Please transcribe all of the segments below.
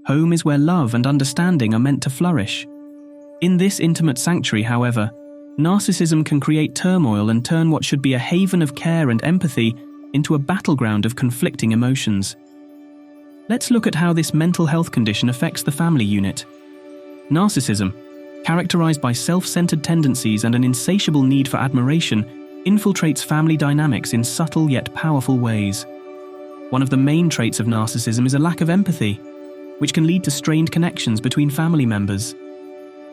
Home is where love and understanding are meant to flourish. In this intimate sanctuary, however, narcissism can create turmoil and turn what should be a haven of care and empathy into a battleground of conflicting emotions. Let's look at how this mental health condition affects the family unit. Narcissism, characterized by self-centered tendencies and an insatiable need for admiration, infiltrates family dynamics in subtle yet powerful ways. One of the main traits of narcissism is a lack of empathy, which can lead to strained connections between family members.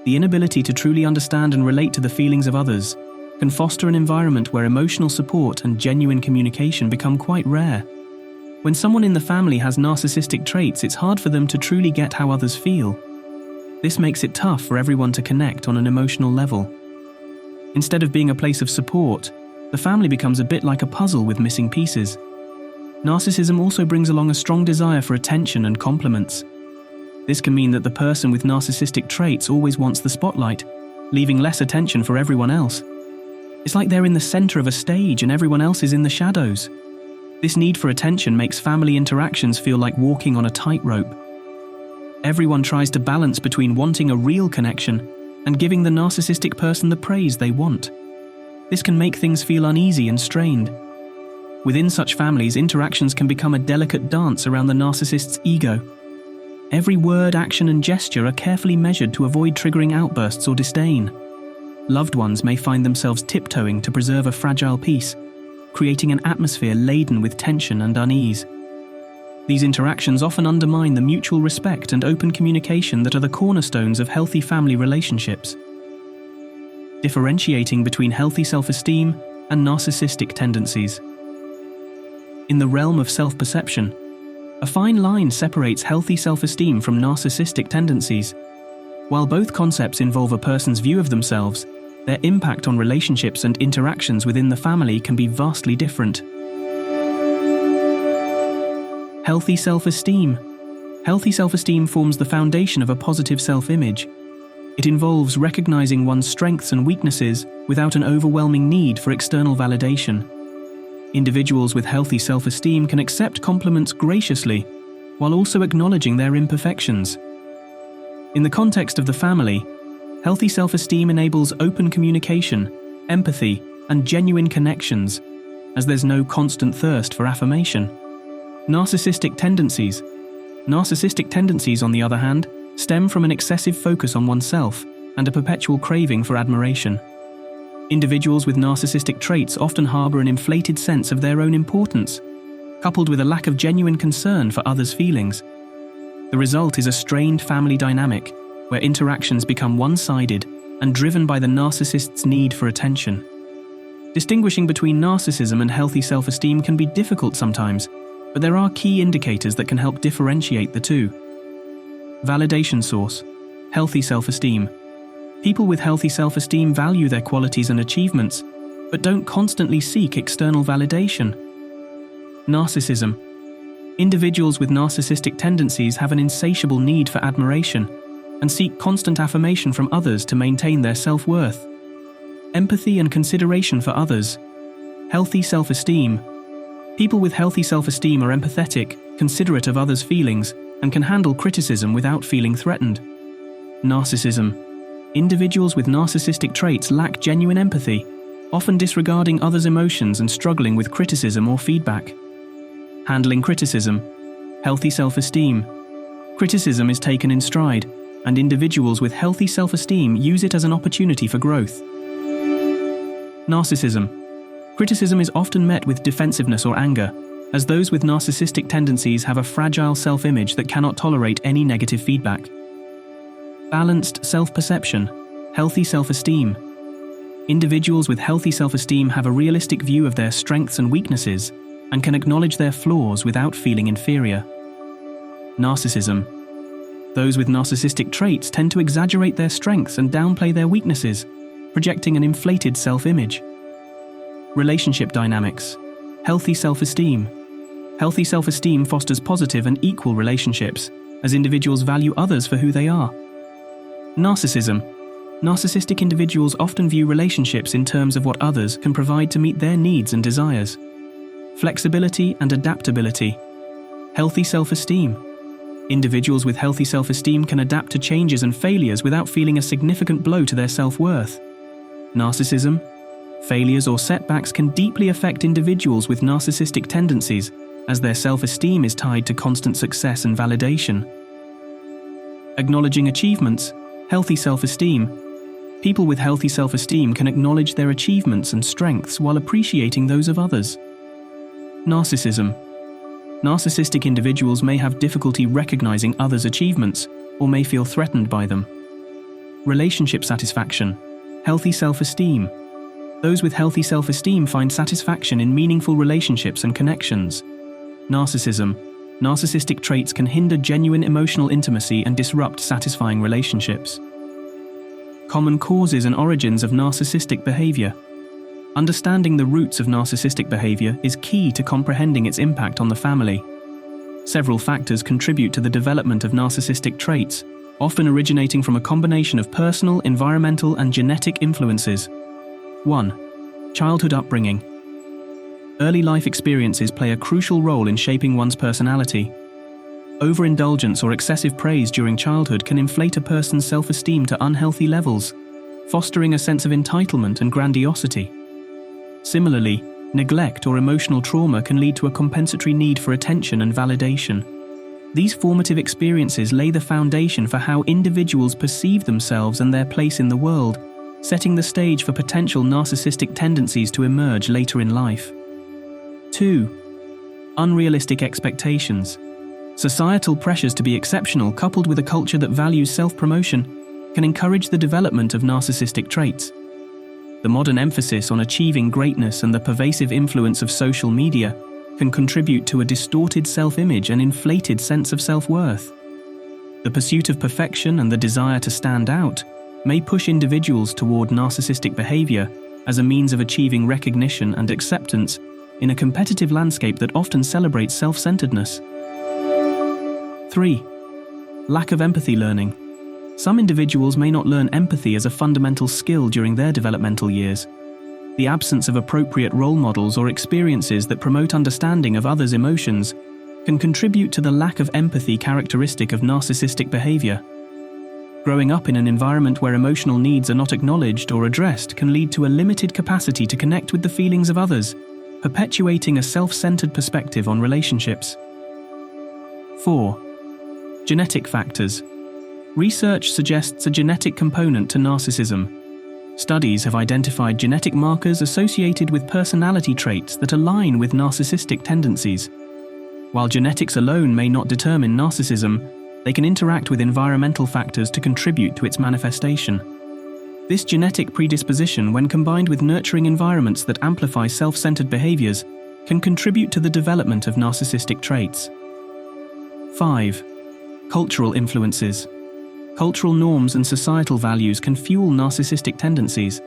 The inability to truly understand and relate to the feelings of others can foster an environment where emotional support and genuine communication become quite rare. When someone in the family has narcissistic traits, it's hard for them to truly get how others feel. This makes it tough for everyone to connect on an emotional level. Instead of being a place of support, the family becomes a bit like a puzzle with missing pieces. Narcissism also brings along a strong desire for attention and compliments. This can mean that the person with narcissistic traits always wants the spotlight, leaving less attention for everyone else. It's like they're in the center of a stage and everyone else is in the shadows. This need for attention makes family interactions feel like walking on a tightrope. Everyone tries to balance between wanting a real connection and giving the narcissistic person the praise they want. This can make things feel uneasy and strained. Within such families, interactions can become a delicate dance around the narcissist's ego. Every word, action, and gesture are carefully measured to avoid triggering outbursts or disdain. Loved ones may find themselves tiptoeing to preserve a fragile peace, creating an atmosphere laden with tension and unease. These interactions often undermine the mutual respect and open communication that are the cornerstones of healthy family relationships. Differentiating between healthy self-esteem and narcissistic tendencies. In the realm of self-perception, a fine line separates healthy self-esteem from narcissistic tendencies. While both concepts involve a person's view of themselves, their impact on relationships and interactions within the family can be vastly different. Healthy self-esteem. Healthy self-esteem forms the foundation of a positive self-image. It involves recognizing one's strengths and weaknesses without an overwhelming need for external validation. Individuals with healthy self-esteem can accept compliments graciously, while also acknowledging their imperfections. In the context of the family, healthy self-esteem enables open communication, empathy, and genuine connections, as there's no constant thirst for affirmation. Narcissistic tendencies, on the other hand, stem from an excessive focus on oneself and a perpetual craving for admiration. Individuals with narcissistic traits often harbor an inflated sense of their own importance, coupled with a lack of genuine concern for others' feelings. The result is a strained family dynamic, where interactions become one-sided and driven by the narcissist's need for attention. Distinguishing between narcissism and healthy self-esteem can be difficult sometimes, but there are key indicators that can help differentiate the two. Validation source: healthy self-esteem. People with healthy self-esteem value their qualities and achievements, but don't constantly seek external validation. Narcissism. Individuals with narcissistic tendencies have an insatiable need for admiration and seek constant affirmation from others to maintain their self-worth. Empathy and consideration for others. Healthy self-esteem. People with healthy self-esteem are empathetic, considerate of others' feelings, and can handle criticism without feeling threatened. Narcissism. Individuals with narcissistic traits lack genuine empathy, often disregarding others' emotions and struggling with criticism or feedback. Handling criticism. Healthy self-esteem. Criticism is taken in stride, and individuals with healthy self-esteem use it as an opportunity for growth. Narcissism. Criticism is often met with defensiveness or anger, as those with narcissistic tendencies have a fragile self-image that cannot tolerate any negative feedback. Balanced self-perception. Healthy self-esteem. Individuals with healthy self-esteem have a realistic view of their strengths and weaknesses and can acknowledge their flaws without feeling inferior. Narcissism. Those with narcissistic traits tend to exaggerate their strengths and downplay their weaknesses, projecting an inflated self-image. Relationship dynamics. Healthy self-esteem. Healthy self-esteem fosters positive and equal relationships, as individuals value others for who they are. Narcissism. Narcissistic individuals often view relationships in terms of what others can provide to meet their needs and desires. Flexibility and adaptability. Healthy self-esteem. Individuals with healthy self-esteem can adapt to changes and failures without feeling a significant blow to their self-worth. Narcissism, failures or setbacks can deeply affect individuals with narcissistic tendencies, as their self-esteem is tied to constant success and validation. Acknowledging achievements, healthy self-esteem. People with healthy self-esteem can acknowledge their achievements and strengths while appreciating those of others. Narcissism. Narcissistic individuals may have difficulty recognizing others' achievements or may feel threatened by them. Relationship satisfaction, healthy self-esteem. Those with healthy self-esteem find satisfaction in meaningful relationships and connections. Narcissism. Narcissistic traits can hinder genuine emotional intimacy and disrupt satisfying relationships. Common causes and origins of narcissistic behavior. Understanding the roots of narcissistic behavior is key to comprehending its impact on the family. Several factors contribute to the development of narcissistic traits, often originating from a combination of personal, environmental, and genetic influences. 1. Childhood upbringing. Early life experiences play a crucial role in shaping one's personality. Overindulgence or excessive praise during childhood can inflate a person's self-esteem to unhealthy levels, fostering a sense of entitlement and grandiosity. Similarly, neglect or emotional trauma can lead to a compensatory need for attention and validation. These formative experiences lay the foundation for how individuals perceive themselves and their place in the world, setting the stage for potential narcissistic tendencies to emerge later in life. 2. Unrealistic expectations. Societal pressures to be exceptional, coupled with a culture that values self-promotion, can encourage the development of narcissistic traits. The modern emphasis on achieving greatness and the pervasive influence of social media can contribute to a distorted self-image and inflated sense of self-worth. The pursuit of perfection and the desire to stand out may push individuals toward narcissistic behavior as a means of achieving recognition and acceptance in a competitive landscape that often celebrates self-centeredness. 3. Lack of empathy learning. Some individuals may not learn empathy as a fundamental skill during their developmental years. The absence of appropriate role models or experiences that promote understanding of others' emotions can contribute to the lack of empathy characteristic of narcissistic behavior. Growing up in an environment where emotional needs are not acknowledged or addressed can lead to a limited capacity to connect with the feelings of others, perpetuating a self-centered perspective on relationships. 4. Genetic factors. Research suggests a genetic component to narcissism. Studies have identified genetic markers associated with personality traits that align with narcissistic tendencies. While genetics alone may not determine narcissism, they can interact with environmental factors to contribute to its manifestation. This genetic predisposition, when combined with nurturing environments that amplify self-centered behaviors, can contribute to the development of narcissistic traits. 5. Cultural influences. Cultural norms and societal values can fuel narcissistic tendencies.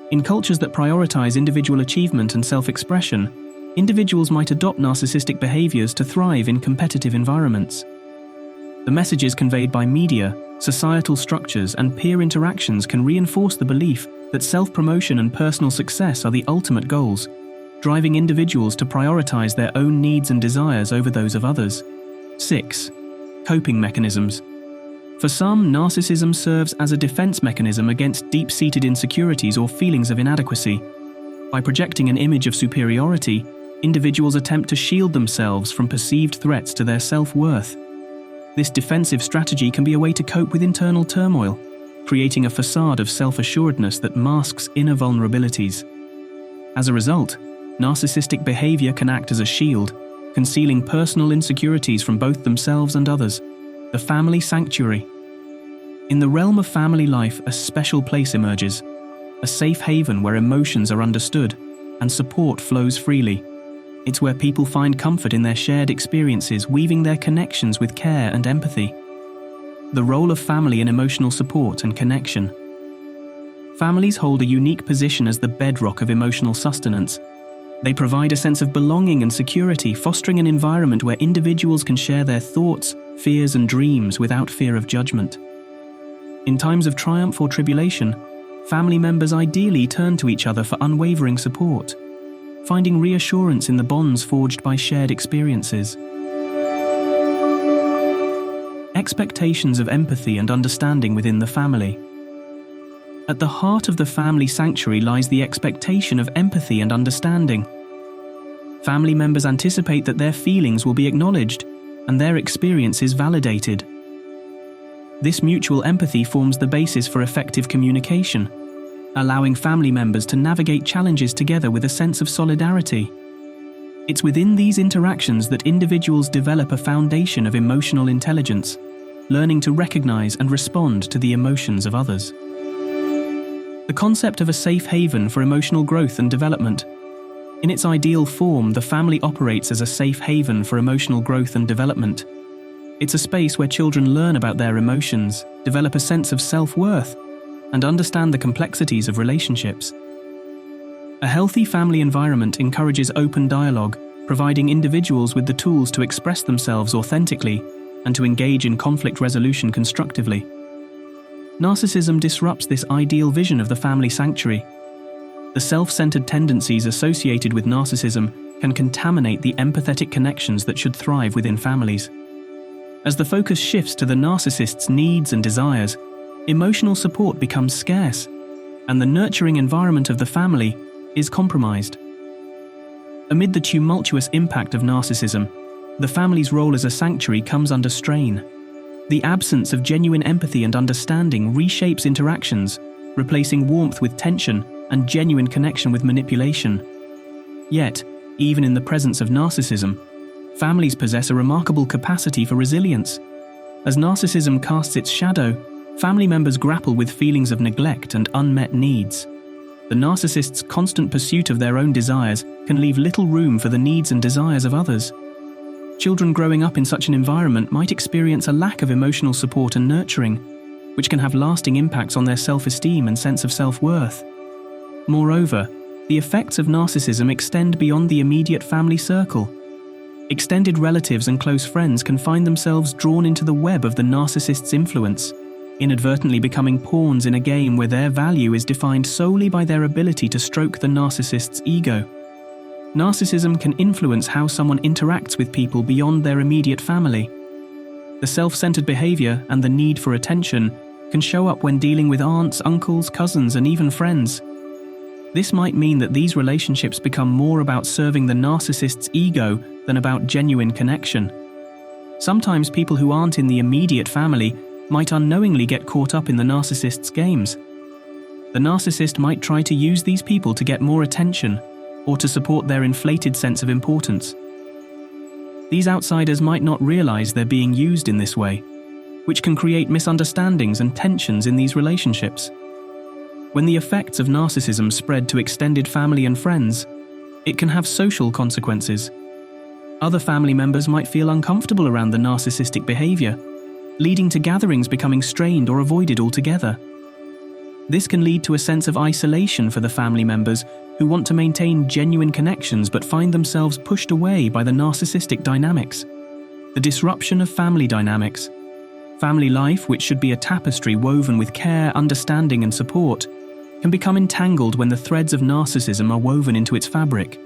In cultures that prioritize individual achievement and self-expression, individuals might adopt narcissistic behaviors to thrive in competitive environments. The messages conveyed by media, societal structures, and peer interactions can reinforce the belief that self-promotion and personal success are the ultimate goals, driving individuals to prioritize their own needs and desires over those of others. 6. Coping mechanisms. For some, narcissism serves as a defense mechanism against deep-seated insecurities or feelings of inadequacy. By projecting an image of superiority, individuals attempt to shield themselves from perceived threats to their self-worth. This defensive strategy can be a way to cope with internal turmoil, creating a facade of self-assuredness that masks inner vulnerabilities. As a result, narcissistic behavior can act as a shield, concealing personal insecurities from both themselves and others. The family sanctuary. In the realm of family life, a special place emerges, a safe haven where emotions are understood and support flows freely. It's where people find comfort in their shared experiences, weaving their connections with care and empathy. The role of family in emotional support and connection. Families hold a unique position as the bedrock of emotional sustenance. They provide a sense of belonging and security, fostering an environment where individuals can share their thoughts, fears, and dreams without fear of judgment. In times of triumph or tribulation, family members ideally turn to each other for unwavering support, finding reassurance in the bonds forged by shared experiences. expectations of empathy and understanding within the family. At the heart of the family sanctuary lies the expectation of empathy and understanding. Family members anticipate that their feelings will be acknowledged and their experiences validated. This mutual empathy forms the basis for effective communication, allowing family members to navigate challenges together with a sense of solidarity. It's within these interactions that individuals develop a foundation of emotional intelligence, learning to recognize and respond to the emotions of others. The concept of a safe haven for emotional growth and development. In its ideal form, the family operates as a safe haven for emotional growth and development. It's a space where children learn about their emotions, develop a sense of self-worth, and understand the complexities of relationships. A healthy family environment encourages open dialogue, providing individuals with the tools to express themselves authentically and to engage in conflict resolution constructively. Narcissism disrupts this ideal vision of the family sanctuary. The self-centered tendencies associated with narcissism can contaminate the empathetic connections that should thrive within families. As the focus shifts to the narcissist's needs and desires, emotional support becomes scarce, and the nurturing environment of the family is compromised. Amid the tumultuous impact of narcissism, the family's role as a sanctuary comes under strain. The absence of genuine empathy and understanding reshapes interactions, replacing warmth with tension and genuine connection with manipulation. Yet, even in the presence of narcissism, families possess a remarkable capacity for resilience. As narcissism casts its shadow, family members grapple with feelings of neglect and unmet needs. The narcissist's constant pursuit of their own desires can leave little room for the needs and desires of others. Children growing up in such an environment might experience a lack of emotional support and nurturing, which can have lasting impacts on their self-esteem and sense of self-worth. Moreover, the effects of narcissism extend beyond the immediate family circle. Extended relatives and close friends can find themselves drawn into the web of the narcissist's influence, inadvertently becoming pawns in a game where their value is defined solely by their ability to stroke the narcissist's ego. Narcissism can influence how someone interacts with people beyond their immediate family. The self-centered behavior and the need for attention can show up when dealing with aunts, uncles, cousins, and even friends. This might mean that these relationships become more about serving the narcissist's ego than about genuine connection. Sometimes people who aren't in the immediate family might unknowingly get caught up in the narcissist's games. The narcissist might try to use these people to get more attention or to support their inflated sense of importance. These outsiders might not realize they're being used in this way, which can create misunderstandings and tensions in these relationships. When the effects of narcissism spread to extended family and friends, it can have social consequences. Other family members might feel uncomfortable around the narcissistic behavior, leading to gatherings becoming strained or avoided altogether. This can lead to a sense of isolation for the family members who want to maintain genuine connections but find themselves pushed away by the narcissistic dynamics. The disruption of family dynamics. Family life, which should be a tapestry woven with care, understanding, and support, can become entangled when the threads of narcissism are woven into its fabric.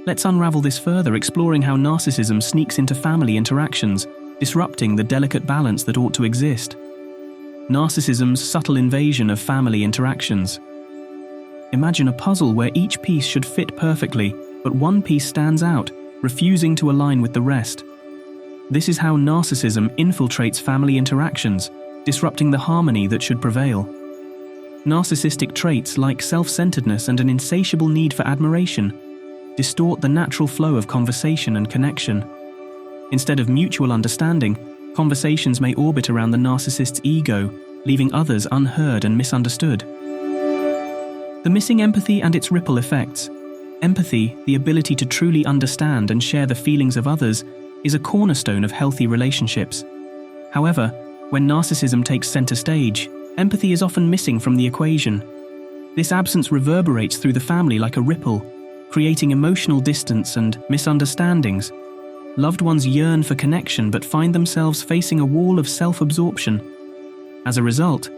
Let's unravel this further, exploring how narcissism sneaks into family interactions, disrupting the delicate balance that ought to exist. Narcissism's subtle invasion of family interactions. Imagine a puzzle where each piece should fit perfectly, but one piece stands out, refusing to align with the rest. This is how narcissism infiltrates family interactions, disrupting the harmony that should prevail. Narcissistic traits like self-centeredness and an insatiable need for admiration distort the natural flow of conversation and connection. Instead of mutual understanding, conversations may orbit around the narcissist's ego, leaving others unheard and misunderstood. The missing empathy and its ripple effects. Empathy, the ability to truly understand and share the feelings of others, is a cornerstone of healthy relationships. However, when narcissism takes center stage, empathy is often missing from the equation. This absence reverberates through the family like a ripple, creating emotional distance and misunderstandings. Loved ones yearn for connection but find themselves facing a wall of self-absorption. As a result,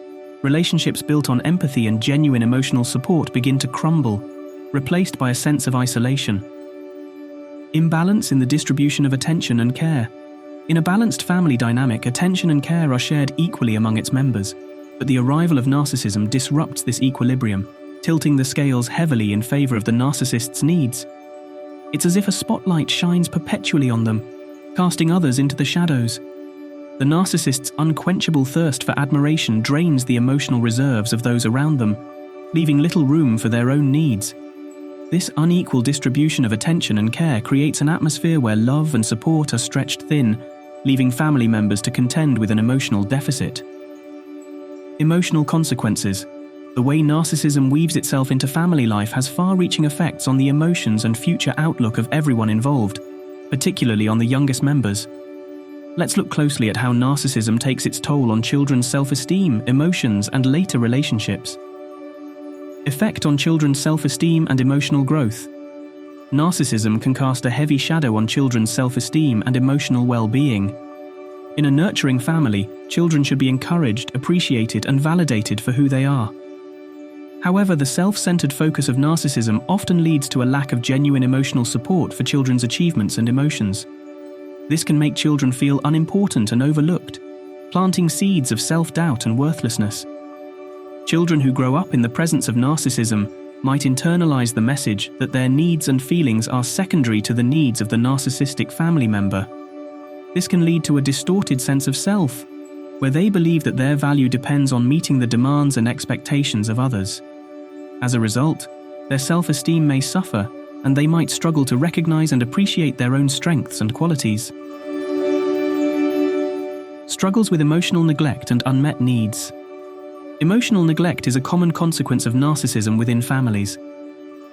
relationships built on empathy and genuine emotional support begin to crumble, replaced by a sense of isolation. Imbalance in the distribution of attention and care. In a balanced family dynamic, attention and care are shared equally among its members, but the arrival of narcissism disrupts this equilibrium, tilting the scales heavily in favor of the narcissist's needs. It's as if a spotlight shines perpetually on them, casting others into the shadows. The narcissist's unquenchable thirst for admiration drains the emotional reserves of those around them, leaving little room for their own needs. This unequal distribution of attention and care creates an atmosphere where love and support are stretched thin, leaving family members to contend with an emotional deficit. Emotional consequences. The way narcissism weaves itself into family life has far-reaching effects on the emotions and future outlook of everyone involved, particularly on the youngest members. Let's look closely at how narcissism takes its toll on children's self-esteem, emotions, and later relationships. Effect on children's self-esteem and emotional growth. Narcissism can cast a heavy shadow on children's self-esteem and emotional well-being. In a nurturing family, children should be encouraged, appreciated, and validated for who they are. However, the self-centered focus of narcissism often leads to a lack of genuine emotional support for children's achievements and emotions. This can make children feel unimportant and overlooked, planting seeds of self-doubt and worthlessness. Children who grow up in the presence of narcissism might internalize the message that their needs and feelings are secondary to the needs of the narcissistic family member. This can lead to a distorted sense of self, where they believe that their value depends on meeting the demands and expectations of others. As a result, their self-esteem may suffer, and they might struggle to recognize and appreciate their own strengths and qualities. Struggles with emotional neglect and unmet needs. Emotional neglect is a common consequence of narcissism within families.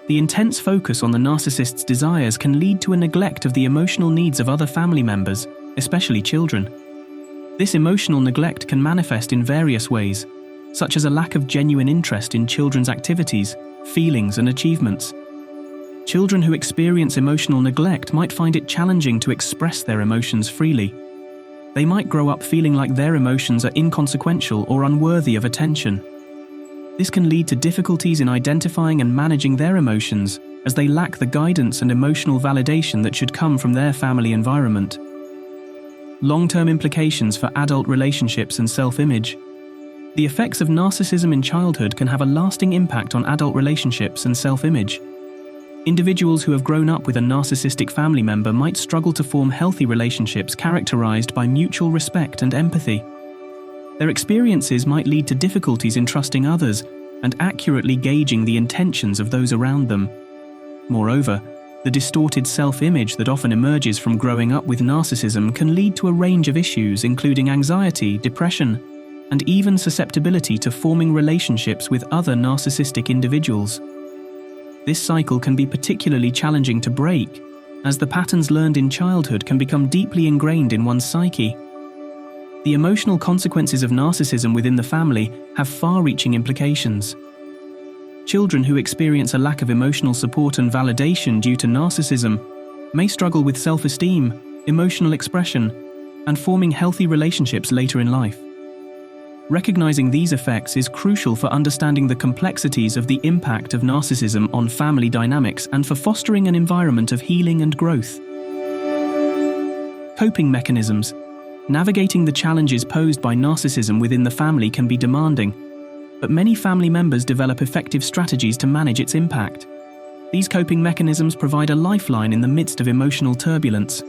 The intense focus on the narcissist's desires can lead to a neglect of the emotional needs of other family members, especially children. This emotional neglect can manifest in various ways, such as a lack of genuine interest in children's activities, feelings, and achievements. Children who experience emotional neglect might find it challenging to express their emotions freely. They might grow up feeling like their emotions are inconsequential or unworthy of attention. This can lead to difficulties in identifying and managing their emotions, as they lack the guidance and emotional validation that should come from their family environment. Long-term implications for adult relationships and self-image. The effects of narcissism in childhood can have a lasting impact on adult relationships and self-image. Individuals who have grown up with a narcissistic family member might struggle to form healthy relationships characterized by mutual respect and empathy. Their experiences might lead to difficulties in trusting others and accurately gauging the intentions of those around them. Moreover, the distorted self-image that often emerges from growing up with narcissism can lead to a range of issues, including anxiety, depression, and even susceptibility to forming relationships with other narcissistic individuals. This cycle can be particularly challenging to break, as the patterns learned in childhood can become deeply ingrained in one's psyche. The emotional consequences of narcissism within the family have far-reaching implications. Children who experience a lack of emotional support and validation due to narcissism may struggle with self-esteem, emotional expression, and forming healthy relationships later in life. Recognizing these effects is crucial for understanding the complexities of the impact of narcissism on family dynamics and for fostering an environment of healing and growth. Coping mechanisms. Navigating the challenges posed by narcissism within the family can be demanding, but many family members develop effective strategies to manage its impact. These coping mechanisms provide a lifeline in the midst of emotional turbulence.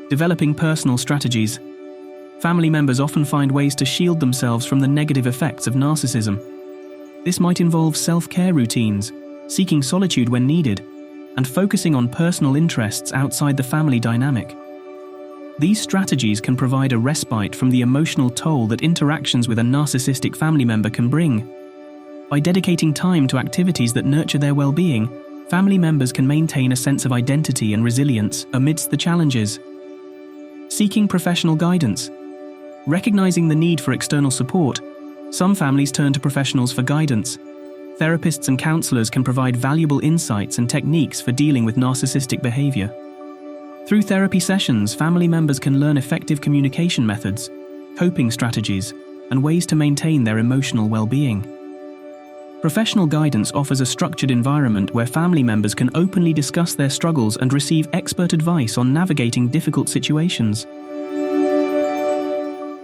Developing personal strategies. Family members often find ways to shield themselves from the negative effects of narcissism. This might involve self-care routines, seeking solitude when needed, and focusing on personal interests outside the family dynamic. These strategies can provide a respite from the emotional toll that interactions with a narcissistic family member can bring. By dedicating time to activities that nurture their well-being, family members can maintain a sense of identity and resilience amidst the challenges. Seeking professional guidance. Recognizing the need for external support, some families turn to professionals for guidance. Therapists and counselors can provide valuable insights and techniques for dealing with narcissistic behavior. Through therapy sessions, family members can learn effective communication methods, coping strategies, and ways to maintain their emotional well-being. Professional guidance offers a structured environment where family members can openly discuss their struggles and receive expert advice on navigating difficult situations.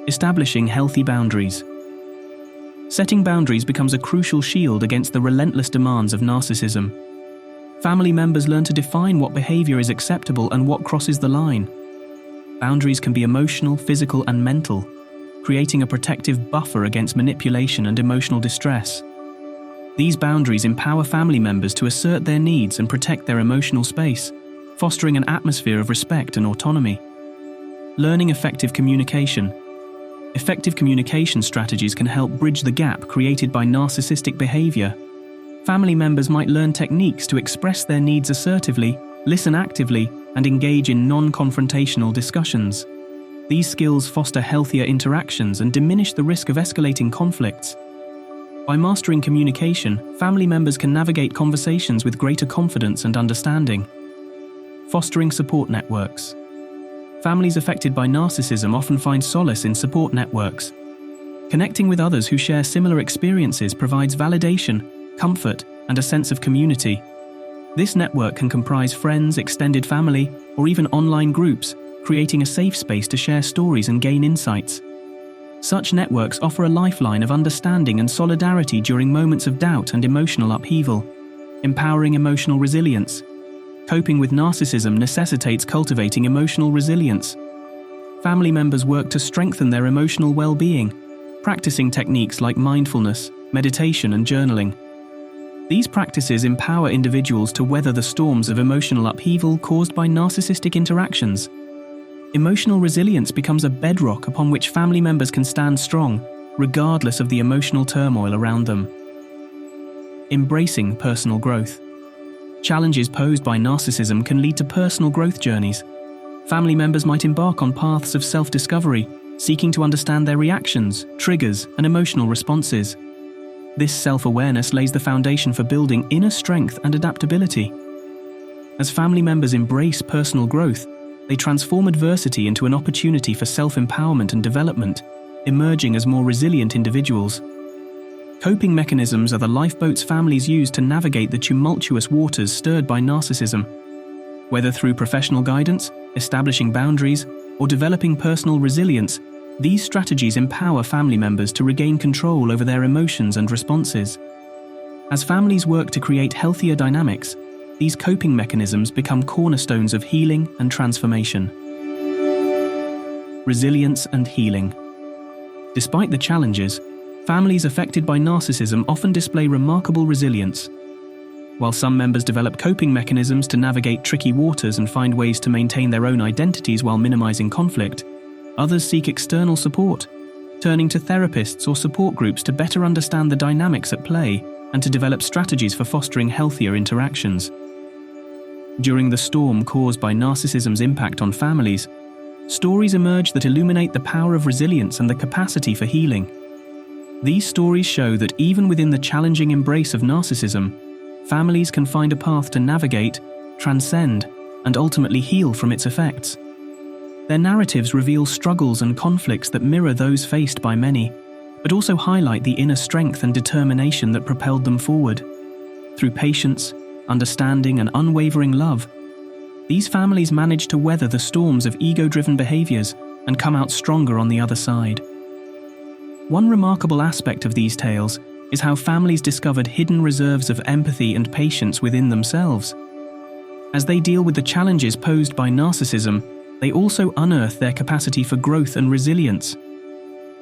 Establishing healthy boundaries. Setting boundaries becomes a crucial shield against the relentless demands of narcissism. Family members learn to define what behavior is acceptable and what crosses the line. Boundaries can be emotional, physical, and mental, creating a protective buffer against manipulation and emotional distress. These boundaries empower family members to assert their needs and protect their emotional space, fostering an atmosphere of respect and autonomy. Learning effective communication. Effective communication strategies can help bridge the gap created by narcissistic behavior. Family members might learn techniques to express their needs assertively, listen actively, and engage in non-confrontational discussions. These skills foster healthier interactions and diminish the risk of escalating conflicts. By mastering communication, family members can navigate conversations with greater confidence and understanding. Fostering support networks. Families affected by narcissism often find solace in support networks. Connecting with others who share similar experiences provides validation, comfort, and a sense of community. This network can comprise friends, extended family, or even online groups, creating a safe space to share stories and gain insights. Such networks offer a lifeline of understanding and solidarity during moments of doubt and emotional upheaval, empowering emotional resilience. Coping with narcissism necessitates cultivating emotional resilience. Family members work to strengthen their emotional well-being, practicing techniques like mindfulness, meditation, and journaling. These practices empower individuals to weather the storms of emotional upheaval caused by narcissistic interactions. Emotional resilience becomes a bedrock upon which family members can stand strong, regardless of the emotional turmoil around them. Embracing personal growth. Challenges posed by narcissism can lead to personal growth journeys. Family members might embark on paths of self-discovery, seeking to understand their reactions, triggers, and emotional responses. This self-awareness lays the foundation for building inner strength and adaptability. As family members embrace personal growth, they transform adversity into an opportunity for self-empowerment and development, emerging as more resilient individuals. Coping mechanisms are the lifeboats families use to navigate the tumultuous waters stirred by narcissism. Whether through professional guidance, establishing boundaries, or developing personal resilience, these strategies empower family members to regain control over their emotions and responses. As families work to create healthier dynamics, these coping mechanisms become cornerstones of healing and transformation. Resilience and healing. Despite the challenges, families affected by narcissism often display remarkable resilience. While some members develop coping mechanisms to navigate tricky waters and find ways to maintain their own identities while minimizing conflict, others seek external support, turning to therapists or support groups to better understand the dynamics at play and to develop strategies for fostering healthier interactions. During the storm caused by narcissism's impact on families, stories emerge that illuminate the power of resilience and the capacity for healing. These stories show that even within the challenging embrace of narcissism, families can find a path to navigate, transcend, and ultimately heal from its effects. Their narratives reveal struggles and conflicts that mirror those faced by many, but also highlight the inner strength and determination that propelled them forward. Through patience, understanding, and unwavering love, these families manage to weather the storms of ego-driven behaviors and come out stronger on the other side. One remarkable aspect of these tales is how families discovered hidden reserves of empathy and patience within themselves. As they deal with the challenges posed by narcissism, they also unearth their capacity for growth and resilience.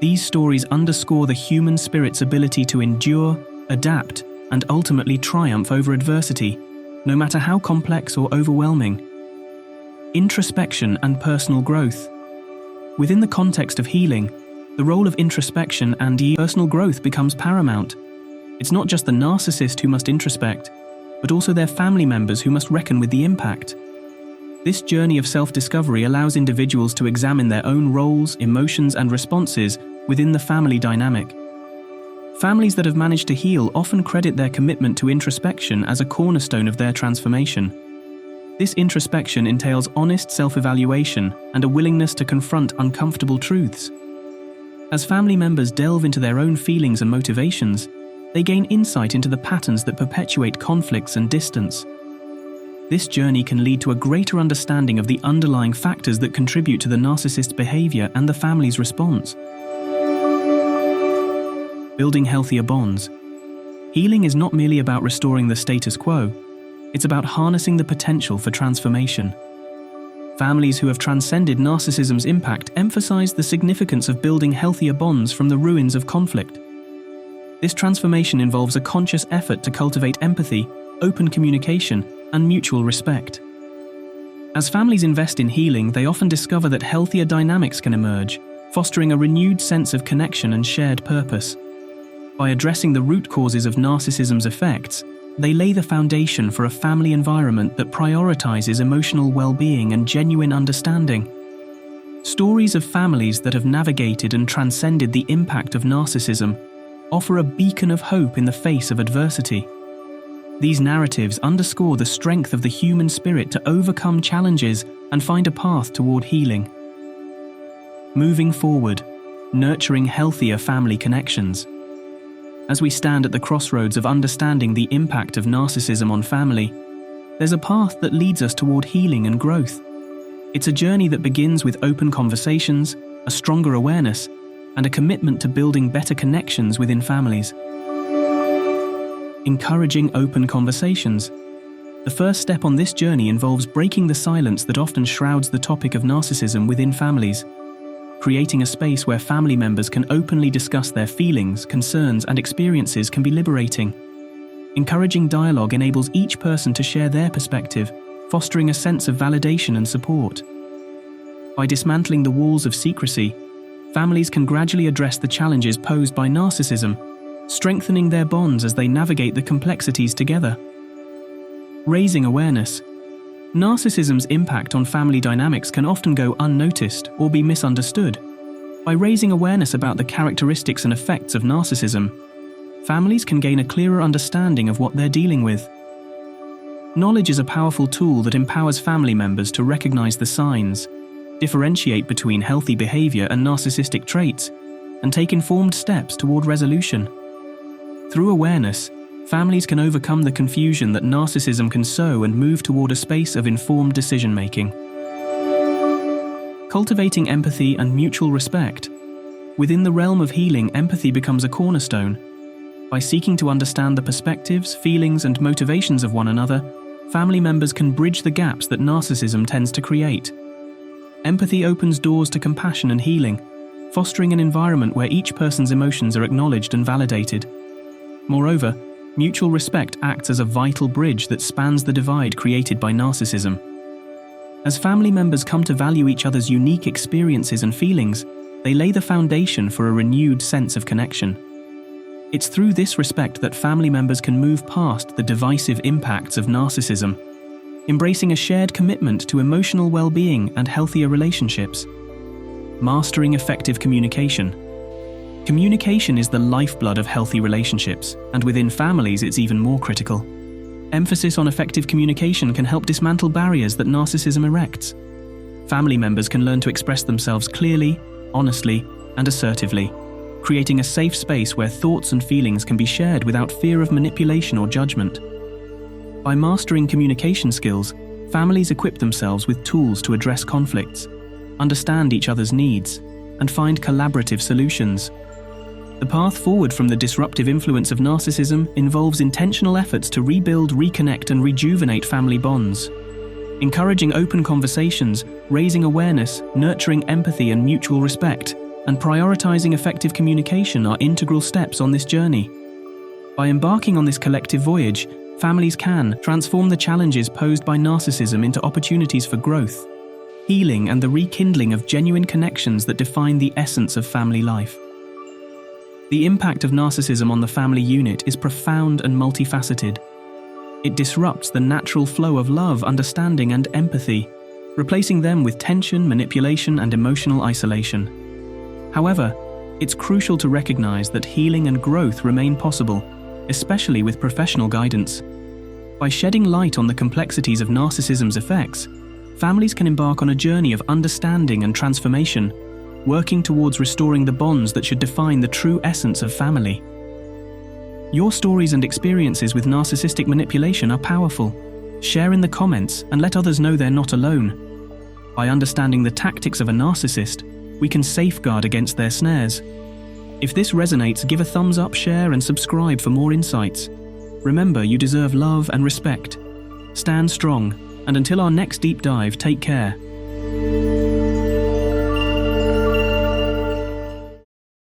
These stories underscore the human spirit's ability to endure, adapt, and ultimately triumph over adversity, no matter how complex or overwhelming. Introspection and personal growth. Within the context of healing, the role of introspection and personal growth becomes paramount. It's not just the narcissist who must introspect, but also their family members who must reckon with the impact. This journey of self-discovery allows individuals to examine their own roles, emotions, and responses within the family dynamic. Families that have managed to heal often credit their commitment to introspection as a cornerstone of their transformation. This introspection entails honest self-evaluation and a willingness to confront uncomfortable truths. As family members delve into their own feelings and motivations, they gain insight into the patterns that perpetuate conflicts and distance. This journey can lead to a greater understanding of the underlying factors that contribute to the narcissist's behavior and the family's response. Building healthier bonds. Healing is not merely about restoring the status quo, it's about harnessing the potential for transformation. Families who have transcended narcissism's impact emphasize the significance of building healthier bonds from the ruins of conflict. This transformation involves a conscious effort to cultivate empathy, open communication, and mutual respect. As families invest in healing, they often discover that healthier dynamics can emerge, fostering a renewed sense of connection and shared purpose. By addressing the root causes of narcissism's effects, they lay the foundation for a family environment that prioritizes emotional well-being and genuine understanding. Stories of families that have navigated and transcended the impact of narcissism offer a beacon of hope in the face of adversity. These narratives underscore the strength of the human spirit to overcome challenges and find a path toward healing. Moving forward, nurturing healthier family connections. As we stand at the crossroads of understanding the impact of narcissism on family, there's a path that leads us toward healing and growth. It's a journey that begins with open conversations, a stronger awareness, and a commitment to building better connections within families. Encouraging open conversations. The first step on this journey involves breaking the silence that often shrouds the topic of narcissism within families. Creating a space where family members can openly discuss their feelings, concerns, and experiences can be liberating. Encouraging dialogue enables each person to share their perspective, fostering a sense of validation and support. By dismantling the walls of secrecy, families can gradually address the challenges posed by narcissism, strengthening their bonds as they navigate the complexities together. Raising awareness. Narcissism's impact on family dynamics can often go unnoticed or be misunderstood. By raising awareness about the characteristics and effects of narcissism, families can gain a clearer understanding of what they're dealing with. Knowledge is a powerful tool that empowers family members to recognize the signs, differentiate between healthy behavior and narcissistic traits, and take informed steps toward resolution. Through awareness, families can overcome the confusion that narcissism can sow and move toward a space of informed decision-making. Cultivating empathy and mutual respect. Within the realm of healing, empathy becomes a cornerstone. By seeking to understand the perspectives, feelings, and motivations of one another, family members can bridge the gaps that narcissism tends to create. Empathy opens doors to compassion and healing, fostering an environment where each person's emotions are acknowledged and validated. Moreover, mutual respect acts as a vital bridge that spans the divide created by narcissism. As family members come to value each other's unique experiences and feelings, they lay the foundation for a renewed sense of connection. It's through this respect that family members can move past the divisive impacts of narcissism, embracing a shared commitment to emotional well-being and healthier relationships. Mastering effective communication. Communication is the lifeblood of healthy relationships, and within families it's even more critical. Emphasis on effective communication can help dismantle barriers that narcissism erects. Family members can learn to express themselves clearly, honestly, and assertively, creating a safe space where thoughts and feelings can be shared without fear of manipulation or judgment. By mastering communication skills, families equip themselves with tools to address conflicts, understand each other's needs, and find collaborative solutions. The path forward from the disruptive influence of narcissism involves intentional efforts to rebuild, reconnect, and rejuvenate family bonds. Encouraging open conversations, raising awareness, nurturing empathy and mutual respect, and prioritizing effective communication are integral steps on this journey. By embarking on this collective voyage, families can transform the challenges posed by narcissism into opportunities for growth, healing, and the rekindling of genuine connections that define the essence of family life. The impact of narcissism on the family unit is profound and multifaceted. It disrupts the natural flow of love, understanding, and empathy, replacing them with tension, manipulation, and emotional isolation. However, it's crucial to recognize that healing and growth remain possible, especially with professional guidance. By shedding light on the complexities of narcissism's effects, families can embark on a journey of understanding and transformation, working towards restoring the bonds that should define the true essence of family. Your stories and experiences with narcissistic manipulation are powerful. Share in the comments and let others know they're not alone. By understanding the tactics of a narcissist, we can safeguard against their snares. If this resonates, give a thumbs up, share, and subscribe for more insights. Remember, you deserve love and respect. Stand strong, and until our next deep dive, take care.